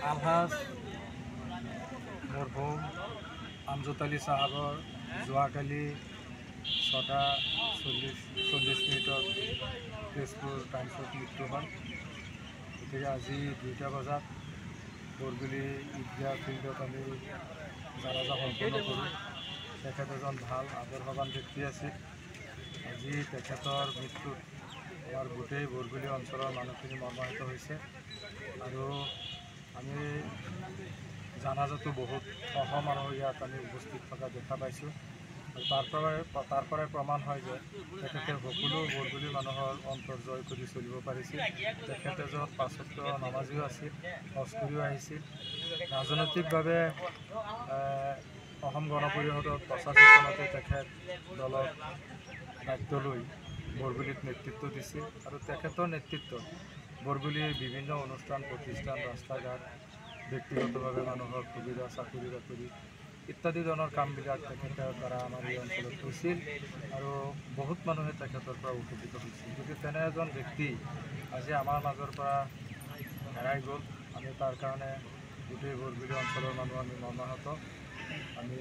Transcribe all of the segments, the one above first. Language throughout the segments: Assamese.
আলহাজ মৰহুম আমজদ আলী চাহাবৰ যোৱাকালি 6:40 তেজপুৰ টাইমছত মৃত্যু হয়। গতিকে আজি 2টা বজাত বৰগুলি ঈদগাহ ফিল্ডত আমি জানাজা সম্পন্ন কৰোঁ। তেখেত এজন ভাল আদৰ্শৱান ব্যক্তি আছিল। আজি তেখেতৰ মৃত্যুত আমাৰ গোটেই বৰগুলি অঞ্চলৰ মানুহখিনি মৰ্মাহত হৈছে আৰু আমি জানাজাতো বহুত মানুহ ইয়াত আমি উপস্থিত থকা দেখা পাইছোঁ। আৰু তাৰ পৰাই প্ৰমাণ হয় যে তেখেতে সকলো বৰগুলি মানুহৰ অন্তৰ জয় কৰি চলিব পাৰিছিল। তেখেত এজন 5 ওয়াক্ত নামাজীও আছিল, হজ কৰিও আহিছিল। ৰাজনৈতিকভাৱে অসম গণ পৰিষদত 85 চনতে তেখেত দলৰ দায়িত্ব লৈ বৰগুলিত নেতৃত্ব দিছিল আৰু তেখেতৰ নেতৃত্বত বৰগুলিৰ বিভিন্ন অনুষ্ঠান প্ৰতিষ্ঠান ৰাস্তা ঘাট ব্যক্তিগতভাৱে মানুহৰ সুবিধা চাকৰি বাকৰি ইত্যাদি ধৰণৰ কামবিলাক তেখেতৰ দ্বাৰা আমাৰ এই অঞ্চলত হৈছিল আৰু বহুত মানুহে তেখেতৰ পৰা উপকৃত হৈছিল। গতিকে তেনে এজন ব্যক্তি আজি আমাৰ মাজৰ পৰা হেৰাই গ'ল। আমি তাৰ কাৰণে গোটেই বৰগুলি অঞ্চলৰ মানুহ আমি মৰ্মাহত। আমি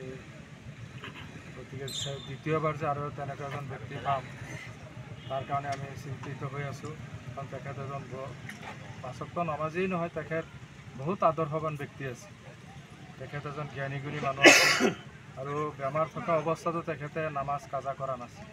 গতিকে দ্বিতীয়বাৰ যে আৰু তেনেকুৱা এজন ব্যক্তি পাম তাৰ কাৰণে আমি চিন্তিত হৈ আছোঁ। কাৰণ তেখেত এজন 5 ওয়াক্ত নামাজেই নহয়, তেখেত বহুত আদৰ্শৱান ব্যক্তি আছে। তেখেত এজন জ্ঞানী গুণী মানুহ আছিল আৰু বেমাৰ থকা অৱস্থাতো তেখেতে নামাজ কাজা কৰা নাছিল।